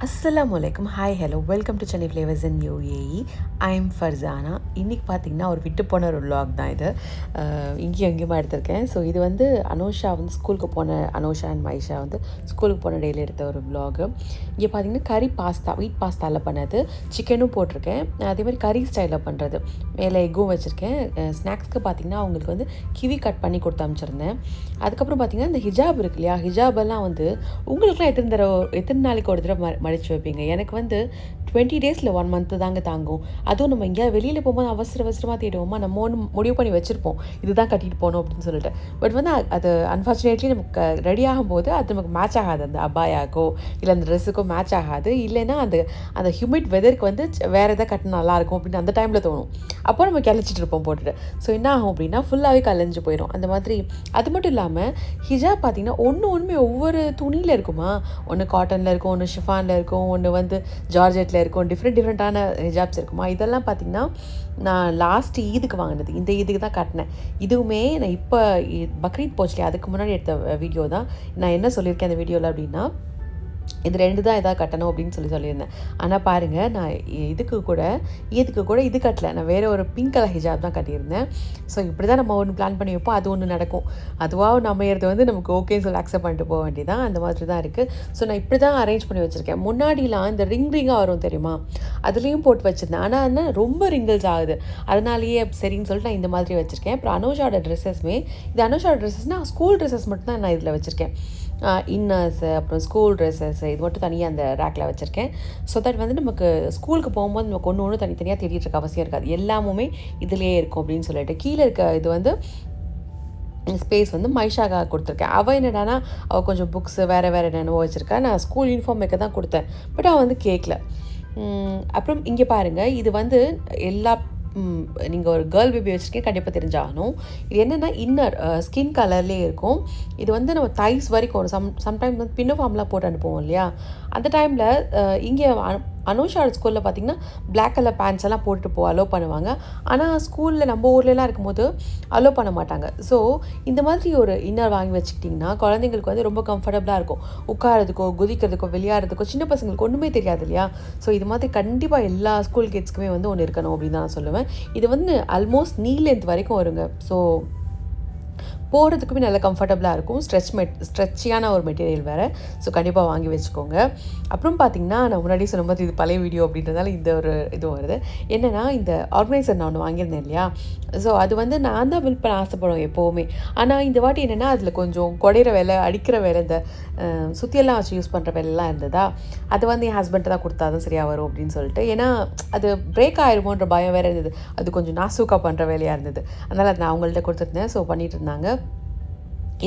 Assalamualaikum. Hi, hello. Welcome to Chennai Flavours in UAE. I'm Farzana. இன்றைக்கி பார்த்திங்கன்னா ஒரு விட்டு போன ஒரு vlog தான் இது. இங்கேயும் எங்கேயுமா எடுத்திருக்கேன். ஸோ இது வந்து அனோஷா வந்து ஸ்கூலுக்கு போன அனோஷா அண்ட் மைஷா வந்து ஸ்கூலுக்கு போன டெய்லி எடுத்த ஒரு vlog. இங்கே பார்த்திங்கன்னா கறி பாஸ்தா, வீட் பாஸ்தாவில் பண்ணது, சிக்கனும் போட்டிருக்கேன். அதே மாதிரி கறி ஸ்டைலில் பண்ணுறது, மேலே எக்கும் வச்சுருக்கேன். ஸ்நாக்ஸ்க்கு பார்த்திங்கன்னா அவங்களுக்கு வந்து கிவி கட் பண்ணி கொடுத்து அனுப்பிச்சிருந்தேன். அதுக்கப்புறம் பார்த்திங்கன்னா இந்த ஹிஜாப் இருக்கு இல்லையா, ஹிஜாபெல்லாம் வந்து உங்களுக்குலாம் எத்தனை நாளைக்கு ஒரு தடவை மடித்து வைப்பீங்க? எனக்கு வந்து 20 டேஸில் 1 மந்த்து தாங்க தாங்கும். அதுவும் நம்ம எங்கேயாவது வெளியில் போகும்போது அவசரமாக தேடுவோமா, நம்ம ஒன்று முடிவு பண்ணி வச்சுருப்போம் இதுதான் கட்டிட்டு போகணும் அப்படின்னு சொல்லிட்டு. பட் வந்து அது அன்ஃபார்ச்சுனேட்லி நமக்கு ரெடி ஆகும்போது அது நமக்கு மேட்ச் ஆகாது. அந்த அபாயாக்கோ இல்லை அந்த ட்ரெஸ்ஸுக்கோ மேட்ச் ஆகாது. இல்லைன்னா அந்த ஹியூமிட் வெதருக்கு வந்து வேறு எதாவது கட்டினா நல்லாயிருக்கும் அப்படின்னு அந்த டைமில் தோணும். அப்போ நம்ம கிளச்சிட்டு இருப்போம் போட்டுட்டு. ஸோ என்ன ஆகும் அப்படின்னா ஃபுல்லாகவே கலைஞ்சு போயிடும் அந்த மாதிரி. அது மட்டும் இல்லாமல் ஹிஜாப் பார்த்திங்கன்னா ஒன்றுமே ஒவ்வொரு துணியில் இருக்குமா. ஒன்று காட்டனில் இருக்கும், ஒன்று ஷிஃபானில் இருக்கும், ஒன்று வந்து ஜார்ஜெட்டில் இருக்கும், டிஃப்ரெண்ட்டான ஹிஜாப்ஸ் இருக்குமா. இதெல்லாம் பார்த்திங்கன்னா நான் லாஸ்ட் ஈதுக்கு வாங்கினது, இந்த ஈதுக்கு தான் கட்டினேன். இதுவுமே நான் இப்போ பக்ரீத் போச்சுலையே அதுக்கு முன்னாடி எடுத்த வீடியோ தான். நான் என்ன சொல்லியிருக்கேன் அந்த வீடியோவில் அப்படின்னா, இது 2 தான் எதாவது கட்டணும் அப்படின்னு சொல்லியிருந்தேன். ஆனால் பாருங்கள், நான் இதுக்கு கூட இது கட்டலை. நான் வேறு ஒரு பிங்க் கலர் ஹிஜாப் தான் கட்டியிருந்தேன். ஸோ இப்படி தான் நம்ம ஒன்று பிளான் பண்ணி வைப்போம், அது ஒன்று நடக்கும். அதுவாக நம்மறது வந்து நமக்கு ஓகேன்னு சொல்லி அக்செப்ட் பண்ணிட்டு போக வேண்டியதான். அந்த மாதிரி தான் இருக்குது. ஸோ நான் இப்படி தான் அரேஞ்ச் பண்ணி வச்சுருக்கேன். முன்னாடிலாம் இந்த ரிங்காக வரும் தெரியுமா, அதுலேயும் போட்டு வச்சுருந்தேன். ஆனால் என்ன ரொம்ப ரிங்கிள்ஸ் ஆகுது, அதனாலேயே சரின்னு சொல்லிட்டு நான் இந்த மாதிரி வச்சுருக்கேன். அப்புறம் அனோஷாவோட ட்ரெஸ்ஸஸ்மே, இது அனோஷாவோட ட்ரெஸ்ஸஸ்னால் ஸ்கூல் ட்ரெஸ்ஸஸ் மட்டும் தான் நான் இதில் வச்சுருக்கேன். இன்னர்ஸு, அப்புறம் ஸ்கூல் ட்ரெஸ்ஸஸ், இது மட்டும் தனியாக அந்த ரேக்கில் வச்சுருக்கேன். ஸோ தட் வந்து நமக்கு ஸ்கூலுக்கு போகும்போது நமக்கு ஒன்று தனித்தனியாக தேடிட்டு இருக்க அவசியம் இருக்காது, எல்லாமுமே இதிலே இருக்கும் அப்படின்னு சொல்லிட்டு. கீழே இருக்க இது வந்து ஸ்பேஸ் வந்து மைஷாக்காக கொடுத்துருக்கேன். அவள் என்னடானா அவள் கொஞ்சம் புக்ஸு வேறு என்னென்னவோ வச்சுருக்கா. நான் ஸ்கூல் யூனிஃபார்ம் வைக்க தான் கொடுத்தேன், பட் அவள் வந்து கேட்கல. அப்புறம் இங்கே பாருங்கள், இது வந்து எல்லா நீங்கள் ஒரு கேர்ள் பேபி வச்சுருக்கேன் கண்டிப்பாக தெரிஞ்சாகணும். இது என்னென்னா இன்னர் ஸ்கின் கலர்லேயே இருக்கும். இது வந்து நம்ம தைஸ் வரைக்கும் ஒரு சம்டைம்ஸ் வந்து பின்னோ ஃபார்ம்லாம் போட்டு அனுப்புவோம் இல்லையா, அந்த டைமில் இங்கே அனோஷாவோட ஸ்கூலில் பார்த்திங்கன்னா பிளாக் கலர் பேண்ட்ஸ் எல்லாம் போட்டுட்டு அலோவ் பண்ணுவாங்க. ஆனால் ஸ்கூலில் நம்ம ஊர்லலாம் இருக்கும்போது அலோவ் பண்ண மாட்டாங்க. ஸோ இந்த மாதிரி ஒரு இன்னர் வாங்கி வச்சுக்கிட்டிங்கன்னா குழந்தைங்களுக்கு வந்து ரொம்ப கம்ஃபர்டபுளாக இருக்கும். உட்காரதுக்கோ, குதிக்கிறதுக்கோ, விளையாடுறதுக்கோ, சின்ன பசங்களுக்கு ஒன்றுமே தெரியாது இல்லையா. ஸோ இது மாதிரி கண்டிப்பாக எல்லா ஸ்கூல் கிட்ஸ்க்குமே வந்து ஒன்று இருக்கணும் அப்படின்னு தான் நான் சொல்லுவேன். இது வந்து ஆல்மோஸ்ட் நீ லென்த் வரைக்கும் வருங்க. ஸோ போடுறதுக்குமே நல்லா கம்ஃபர்டபுளாக இருக்கும். ஸ்ட்ரெச்சியான ஒரு மெட்டீரியல் வேறு. ஸோ கண்டிப்பாக வாங்கி வச்சுக்கோங்க. அப்புறம் பார்த்திங்கன்னா, நான் முன்னாடி சொன்ன மாதிரி இது பழைய வீடியோ அப்படின்றதால இந்த ஒரு இது வருது. என்னென்னா, இந்த ஆர்கனைசர் நான் ஒன்று வாங்கியிருந்தேன் இல்லையா. ஸோ அது வந்து நான் தான் பில்ட் பண்ண ஆசைப்படுவேன் எப்போவுமே. ஆனால் இந்த வாட்டி என்னென்னா அதில் கொஞ்சம் குடையிற வேலை, அடிக்கிற வேலை, இந்த சுற்றியெல்லாம் வச்சு யூஸ் பண்ணுற வேலைலாம் இருந்ததா. அது வந்து என் ஹஸ்பண்ட்டை தான் கொடுத்தா தான் சரியாக வரும் அப்படின்னு சொல்லிட்டு. ஏன்னா அது பிரேக் ஆகிருமோன்ற பயம் வேறு இருந்தது. அது கொஞ்சம் நாசூக்காக பண்ணுற வேலையாக இருந்தது. அதனால் அது நான் அவங்கள்ட்ட கொடுத்துருந்தேன். ஸோ பண்ணிகிட்டு இருந்தாங்க.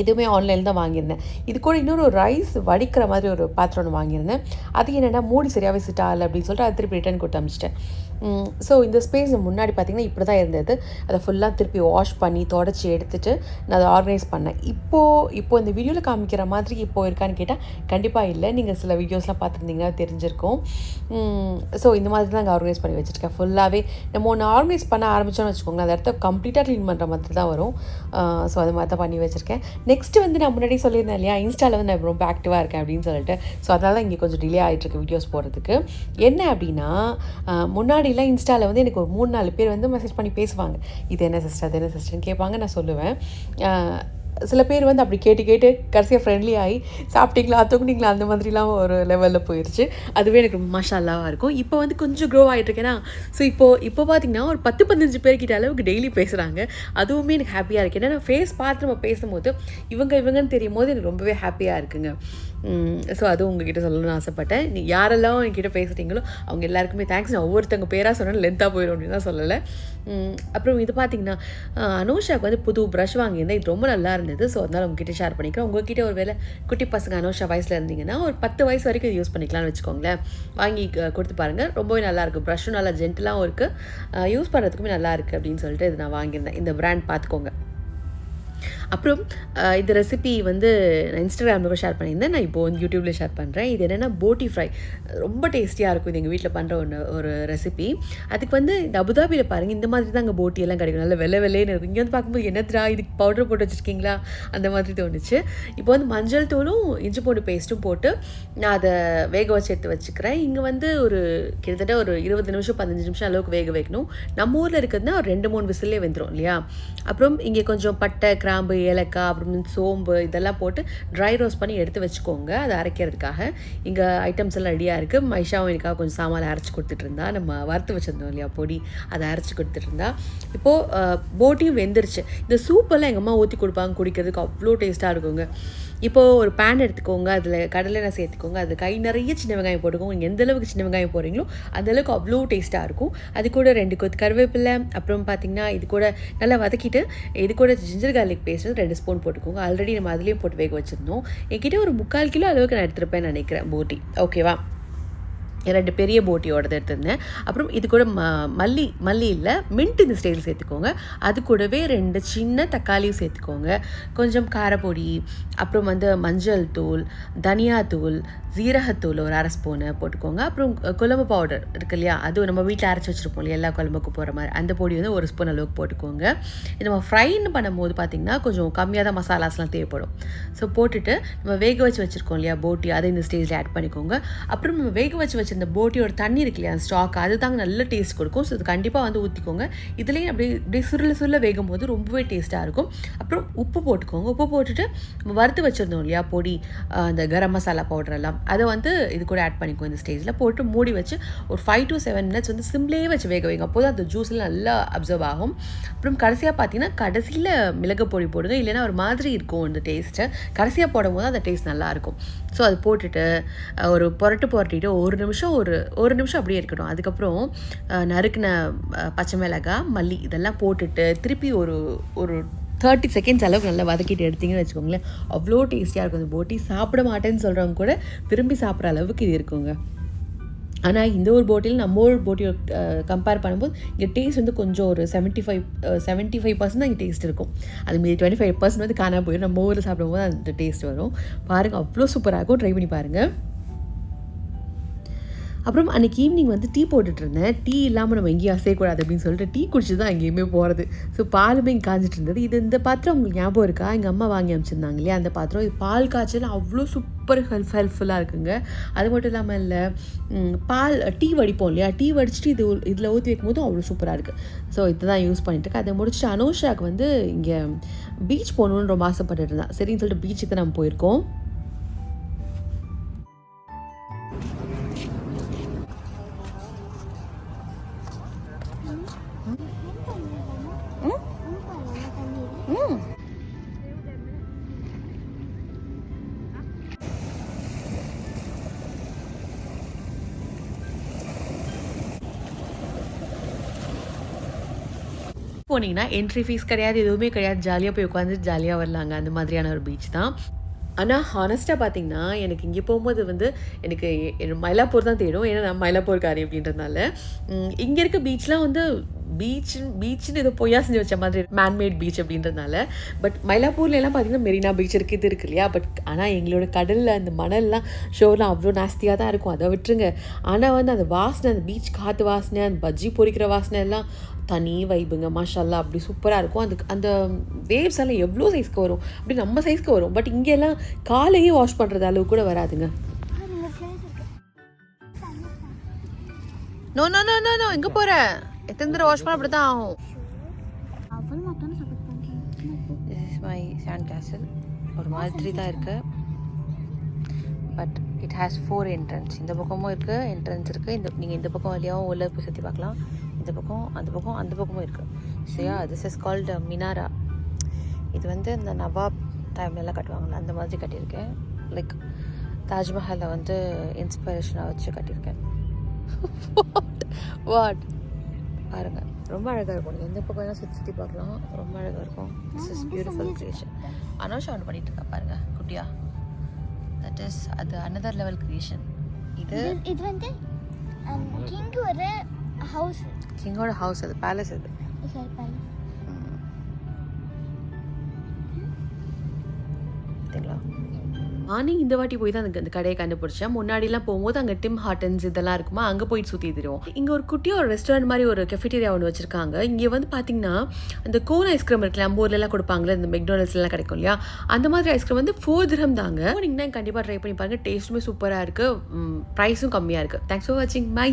இதுவுமே ஆன்லைனில் தான் வாங்கியிருந்தேன். இது கூட இன்னொரு ரைஸ் வடிக்கிற மாதிரி ஒரு பாத்திரம் ஒன்று வாங்கியிருந்தேன். அது என்னென்னா மூடி சரியாகவே சிட் ஆகலை அப்படின்னு சொல்லிட்டு அதை திருப்பி ரிட்டர்ன் கொடுத்து அனுப்பிச்சிட்டேன். ஸோ இந்த ஸ்பேஸ் முன்னாடி பார்த்திங்கன்னா இப்படி தான் இருந்தது. அதை ஃபுல்லாக திருப்பி வாஷ் பண்ணி தொடச்சி எடுத்துகிட்டு நான் அதை ஆர்கனைஸ் பண்ணேன். இப்போது இந்த வீடியோவில் காமிக்கிற மாதிரி இப்போது இருக்கான்னு கேட்டால் கண்டிப்பாக இல்லை. நீங்கள் சில வீடியோஸ்லாம் பார்த்துருந்தீங்கன்னா தெரிஞ்சிருக்கும். ஸோ இந்த மாதிரி தான் அங்கே ஆர்கனைஸ் பண்ணி வச்சுருக்கேன். ஃபுல்லாகவே நம்ம ஒன்று ஆர்கனைஸ் பண்ண ஆரம்பித்தோன்னு வச்சுக்கோங்களேன், அந்த இடத்த கம்ப்ளீட்டாக க்ளீன் பண்ணுற மாதிரி தான் வரும். ஸோ அது மாதிரி தான் பண்ணி வச்சுருக்கேன். நெக்ஸ்ட்டு வந்து நான் முன்னாடி சொல்லியிருந்தேன் இல்லையா, இன்ஸ்டாவில் வந்து நான் ரொம்ப ஆக்டிவாக இருக்கேன் அப்படின்னு சொல்லிட்டு. ஸோ அதனால தான் இங்கே கொஞ்சம் டிலே ஆகிட்டுருக்கு வீடியோஸ் போடுறதுக்கு. என்ன அப்படின்னா, முன்னாடிலாம் இன்ஸ்டாவில் வந்து எனக்கு ஒரு 3-4 பேர் வந்து மெசேஜ் பண்ணி பேசுவாங்க. இது என்ன சிஸ்டர்னு கேட்பாங்க. நான் சொல்லுவேன். சில பேர் வந்து அப்படி கேட்டு கடைசியாக ஃப்ரெண்ட்லி ஆகி சாப்பிட்டீங்களா, தூங்குனீங்களா, அந்த மாதிரிலாம் ஒரு லெவலில் போயிடுச்சு. அதுவே எனக்கு ரொம்ப மாஷால்லாவாக இருக்கும். இப்போ வந்து கொஞ்சம் க்ரோ ஆகிட்டுருக்கேன்னா, ஸோ இப்போ பார்த்திங்கன்னா ஒரு 10-15 பேர்கிட்ட அளவுக்கு டெய்லி பேசுகிறாங்க. அதுவுமே எனக்கு ஹாப்பியாக இருக்குது. ஏன்னா நான் ஃபேஸ் பார்த்து நம்ம பேசும்போது இவங்கன்னு தெரியும் போது எனக்கு ரொம்பவே ஹாப்பியாக இருக்குங்க. ஸோ அதுவும் உங்ககிட்ட சொல்லணும்னு ஆசைப்பட்டேன். நீ யாரெல்லாம் என்கிட்ட பேசுகிறீங்களோ அவங்க எல்லாருக்குமே தேங்க்ஸ். நான் ஒவ்வொருத்தவங்க பேராக சொன்னாலும் லென்த்தாக போயிடும் அப்படின்னு தான் சொல்லலை. அப்புறம் இது பார்த்திங்கன்னா, அனோஷாவுக்கு வந்து புது ப்ரஷ் வாங்கியிருந்தேன். இது ரொம்ப நல்லா இருந்தது. ஸோ அதனால் உங்ககிட்ட ஷேர் பண்ணிக்கிறேன். உங்கள்கிட்ட ஒரு வேளை குட்டி பசங்க அனோஷா வயசில் இருந்தீங்கன்னா ஒரு 10 வயசு வரைக்கும் யூஸ் பண்ணிக்கலாம்னு வச்சுக்கோங்களேன். வாங்கி கொடுத்து பாருங்கள். ரொம்பவே நல்லாயிருக்கு. ப்ரஷ்ஷும் நல்லா ஜென்டிலாகவும் இருக்குது, யூஸ் பண்ணுறதுக்குமே நல்லா இருக்குது அப்படின்னு சொல்லிட்டு இது நான் வாங்கியிருந்தேன். இந்த பிராண்ட் பார்த்துக்கோங்க. அப்புறம் இந்த ரெசிபி வந்து நான் இன்ஸ்டாகிராமில் ஷேர் பண்ணியிருந்தேன், நான் இப்போ வந்து யூடியூப்பில் ஷேர் பண்ணுறேன். இது என்னென்னா போட்டி ஃப்ரை, ரொம்ப டேஸ்டியாக இருக்கும். இது எங்கள் வீட்டில் பண்ணுற ஒரு ரெசிபி. அதுக்கு வந்து இந்த அபுதாபியில் பாருங்கள், இந்த மாதிரி தான் அங்கே போட்டி எல்லாம் கிடைக்கும், நல்ல வெள்ளைன்னு இருக்கும். இங்கே வந்து பார்க்கும்போது என்னத்ரா இதுக்கு பவுடர் போட்டு வச்சுருக்கீங்களா அந்த மாதிரி தோணுச்சு. இப்போ வந்து மஞ்சள் தூளும் இஞ்சி பூண்டு பேஸ்ட்டும் போட்டு நான் அதை வேக வச்சு எடுத்து வச்சுக்கிறேன். இங்கே வந்து கிட்டத்தட்ட ஒரு 20 நிமிஷம் 15 நிமிஷம் அளவுக்கு வேக வைக்கணும். நம்ம ஊரில் இருக்கிறதுனா ஒரு 2-3 விசிலே வெந்துடும் இல்லையா. அப்புறம் இங்கே கொஞ்சம் பட்டை, கிராம்பு, ஏலக்காய், அப்புறம் சோம்பு இதெல்லாம் போட்டு ட்ரை ரோஸ்ட் பண்ணி எடுத்து வச்சுக்கோங்க, அதை அரைக்கிறதுக்காக. இங்கே ஐட்டம்ஸ் எல்லாம் ரெடியாக இருக்குது. மைஷாவும் எனக்காக கொஞ்சம் சாமான் அரைச்சி கொடுத்துட்டு இருந்தா, நம்ம வறுத்து வச்சுருந்தோம் இல்லையா பொடி, அதை அரைச்சி கொடுத்துட்டு இருந்தா. இப்போது போட்டியும் வெந்துருச்சு. இந்த சூப்பெல்லாம் எங்கள் அம்மா ஊற்றி கொடுப்பாங்க, குடிக்கிறதுக்கு அவ்வளோ டேஸ்ட்டாக இருக்குங்க. இப்போது ஒரு பேன் எடுத்துக்கோங்க, அதில் கடலெண்ணெய் சேர்த்துக்கோங்க, அது கை நிறைய சின்ன வெங்காயம் போட்டுக்கோங்க. நீங்கள் எந்த அளவுக்கு சின்ன வெங்காயம் போடுறீங்களோ அந்தளவுக்கு அவ்வளோ டேஸ்ட்டாக இருக்கும். அது கூட 2 கொத்து கருவேப்பிலை, அப்புறம் பார்த்திங்கன்னா இது கூட நல்லா வதக்கிட்டு இது கூட ஜிஞ்சர் கார்லிக் பேஸ்ட் 2 ஸ்பூன் போட்டுக்கோங்க. ஆல்ரெடி நம்ம அதுலேயும் போட்டு வேக வச்சுருந்தோம். என்கிட்ட ஒரு 3/4 கிலோ அளவுக்கு நான் எடுத்துருப்பேன்னு நினைக்கிறேன் போட்டி. ஓகேவா, 2 பெரிய போட்டியோடது எடுத்துருந்தேன். அப்புறம் இது கூட மல்லி இல்லை, மின்ட் இந்த ஸ்டைல் சேர்த்துக்கோங்க. அது கூடவே 2 சின்ன தக்காளியும் சேர்த்துக்கோங்க. கொஞ்சம் காரப்பொடி, அப்புறம் வந்து மஞ்சள் தூள், தனியாத்தூள், ஜீரகத்தூள் ஒரு 1/2 ஸ்பூனு போட்டுக்கோங்க. அப்புறம் குழம்பு பவுடர் இருக்கு இல்லையா, அது நம்ம வீட்டில் அரைச்சி வச்சுருப்போம் இல்லையா, எல்லா குழம்புக்கு போகிற மாதிரி, அந்த பொடி வந்து 1 ஸ்பூன் அளவுக்கு போட்டுக்கோங்க. இது நம்ம ஃப்ரைன்னு பண்ணும்போது பார்த்திங்கன்னா கொஞ்சம் கம்மியாக தான் மசாலாஸ்லாம் தேவைப்படும். ஸோ போட்டுட்டு நம்ம வேக வச்சு வச்சுருக்கோம் இல்லையா போட்டி, அதை இந்த ஸ்டேஜில் ஆட் பண்ணிக்கோங்க. அப்புறம் நம்ம வேக வச்சு இந்த போட்டியோட தண்ணி இருக்கு இல்லையா, ஸ்டாக், அது தாங்க நல்ல டேஸ்ட் கொடுக்கும். ஸோ இது கண்டிப்பாக வந்து ஊற்றிக்கோங்க. இதுலேயும் அப்படியே சுருள வேகும் போது ரொம்பவே டேஸ்ட்டாக இருக்கும். அப்புறம் உப்பு போட்டுக்கோங்க. உப்பு போட்டுட்டு நம்ம வறுத்து வச்சுருந்தோம் இல்லையா பொடி, அந்த கரம் மசாலா பவுடர் எல்லாம், அதை வந்து இது கூட ஆட் பண்ணிக்கோங்க. இந்த ஸ்டேஜில் போட்டு மூடி வச்சு ஒரு 5 to 7 மினிட்ஸ் வந்து சிம்லேயே வச்சு வேக வைங்க. அப்போது அந்த ஜூஸ்லாம் நல்லா அப்சர்வ் ஆகும். அப்புறம் கடைசியாக பார்த்தீங்கன்னா கடைசியில் மிளகு பொடி போடுங்க, இல்லைன்னா ஒரு மாதிரி இருக்கும் அந்த டேஸ்ட்டு. கடைசியாக போடும் போது அந்த டேஸ்ட் நல்லாயிருக்கும். ஸோ அது போட்டுட்டு ஒரு புரட்டிட்டு ஒரு நிமிஷம் அப்படியே இருக்கட்டும். அதுக்கப்புறம் நறுக்கின பச்சை மிளகாய், மல்லி இதெல்லாம் போட்டுட்டு திருப்பி ஒரு 30 செகண்ட்ஸ் அளவுக்கு நல்லா வதக்கிட்டு எடுத்திங்கன்னு வச்சுக்கோங்களேன், அவ்வளோ டேஸ்டியாக இருக்கும். அந்த போட்டி சாப்பிட மாட்டேன்னு சொல்கிறவங்க கூட விரும்பி சாப்பிட்ற அளவுக்கு இது இருக்குங்க. ஆனால் இந்த ஒரு போட்டியில் நம்ம ஒரு போட்டியை கம்பேர் பண்ணும்போது இங்கே டேஸ்ட் வந்து கொஞ்சம் ஒரு 75% தான் இங்கே டேஸ்ட் இருக்கும். அதுமாரி 25% வந்து காணாமல் போயிடும். நம்ம ஊரில் சாப்பிடும்போது அந்த டேஸ்ட் வரும். பாருங்கள், அவ்வளோ சூப்பராக இருக்கும். ட்ரை பண்ணி பாருங்கள். அப்புறம் அன்றைக்கி ஈவினிங் வந்து டீ போட்டுட்டு இருந்தேன். டீ இல்லாமல் நம்ம எங்கேயும் அசையக்கூடாது அப்படின்னு சொல்லிட்டு டீ குடிச்சு தான் எங்கேயுமே போகிறது. ஸோ பாலுமே இங்கே காய்ச்சிட்டு இருந்தது. இந்த பாத்திரம் உங்களுக்கு ஞாபகம் இருக்கா, எங்கள் அம்மா வாங்கி அமைச்சிருந்தாங்க இல்லையா அந்த பாத்திரம். இது பால் காய்ச்சல் அவ்வளோ சூப்பர் ஹெல்ப்ஃபுல்லாக இருக்குங்க. அது மட்டும் இல்லாமல் இல்லை, டீ வடிப்போம் இல்லையா, டீ வடிச்சிட்டு இதில் ஊற்றி வைக்கும் போதும் அவ்வளோ சூப்பராக இருக்குது. ஸோ இதை தான் யூஸ் பண்ணிட்டுருக்கேன். அதை முடிச்சுட்டு அனோஷாவுக்கு வந்து இங்கே பீச் போகணுன்னு ரொம்ப ஆசைப்பட்டுட்டு இருந்தான். சரின்னு சொல்லிட்டு பீச்சுக்கு தான் நம்ம போயிருக்கோம். போனீங்கன்னா என்ட்ரி ஃபீஸ் கிடையாது, எதுவுமே கிடையாது. ஜாலியாக போய் உட்காந்து ஜாலியாக வரலாங்க. அந்த மாதிரியான ஒரு பீச் தான். ஆனால் ஹானஸ்ட்டாக பார்த்தீங்கன்னா எனக்கு இங்கே போகும்போது வந்து எனக்கு மயிலாப்பூர் தான் தேடும். ஏன்னா நான் மயிலாப்பூர்காரி அப்படின்றதுனால. இங்கே இருக்க பீச்லாம் வந்து பீச்சுன்னு ஏதோ பொய்யா செஞ்சு வச்ச மாதிரி மேன்மேட் பீச் அப்படின்றதுனால. பட் மயிலாப்பூர்லாம் பார்த்தீங்கன்னா மெரினா பீச் இருக்குது, இது இருக்குது இல்லையா. பட் ஆனால் எங்களோட கடலில் அந்த மணல்லாம் ஷோர்லாம் அவ்வளோ நாஸ்தியாக தான் இருக்கும், அதை விட்டுருங்க. ஆனால் வந்து அந்த வாசனை, அந்த பீச் காற்று வாசனை, அந்த பஜ்ஜி பொரிக்கிற வாசனை எல்லாம் தனி வைப்புங்க. மாஷால்லா, அப்படி சூப்பராக இருக்கும். அந்த வேவ்ஸ் எல்லாம் எவ்வளோ சைஸ்க்கு வரும், அப்படி நம்ம சைஸ்க்கு வரும். பட் இங்கெல்லாம் காலையே வாஷ் பண்ணுறது அளவு கூட வராதுங்க. No no no no no எங்கே போகிற, எத்தனை தடவை வாஷ் பண்ண அப்படி தான் ஆகும். This is my sand castle. ஒரு மாதிரி தான் இருக்குது. But it has 4 entrance. இந்த பக்கமும் இருக்குது, என்ட்ரன்ஸ் இருக்குது. நீங்கள் இந்த பக்கம் வழியாகவும் உள்ள போய் சுற்றி பார்க்கலாம். இந்த பக்கம், அந்த பக்கமும் இருக்குது. சரியா, திஸ் இஸ் கால்டு மினாரா. இது வந்து இந்த நவாப் டைம்லலாம் கட்டுவாங்கள்ல, அந்த மாதிரி கட்டியிருக்கேன். லைக் தாஜ்மஹாலை வந்து இன்ஸ்பிரேஷனாக வச்சு கட்டியிருக்கேன். வாட் பாருங்கள், ரொம்ப அழகாக இருக்கும். நீங்கள் எந்த பக்கம் தான் சுற்றி பார்க்கலாம், ரொம்ப அழகாக இருக்கும். This is beautiful creation. Anosha ஒன்று பண்ணிட்டு இருக்கா பாருங்கள், குட்டியா. தட் இஸ் அது அனதர் லெவல் கிரியேஷன். இது வந்து கிங்கோட ஹவுஸ், அது பேலஸ். அது நானே இந்த வாட்டி போய் தான் அந்த கடையை கண்டுபிடிச்சேன். முன்னாடிலாம் போகும்போது அங்கே டிம் ஹார்டன்ஸ் இதெல்லாம் இருக்குமா, அங்கே போயிட்டு சுற்றி தருவோம். இங்கே ஒரு குட்டியாக ஒரு ரெஸ்டாரண்ட் மாதிரி ஒரு கெஃபிட்டேரியா ஒன்று வச்சிருக்காங்க. இங்கே வந்து பார்த்தீங்கன்னா அந்த கோன் ஐஸ்கிரீம் இருக்குல்ல, நம்ம ஊர்லலாம் கொடுப்பாங்களே, இந்த மெக்டானல்ட்ஸ்லாம் கிடைக்கும் இல்லையா, அந்த மாதிரி ஐஸ்கிரீம் வந்து 4 dirham தாங்க. நீங்கள் கண்டிப்பாக ட்ரை பண்ணி பாருங்கள். டேஸ்ட்டுமே சூப்பராக இருக்குது, ப்ரைஸும் கம்மியாக இருக்குது. தேங்க்ஸ் ஃபார் வாட்சிங். பை.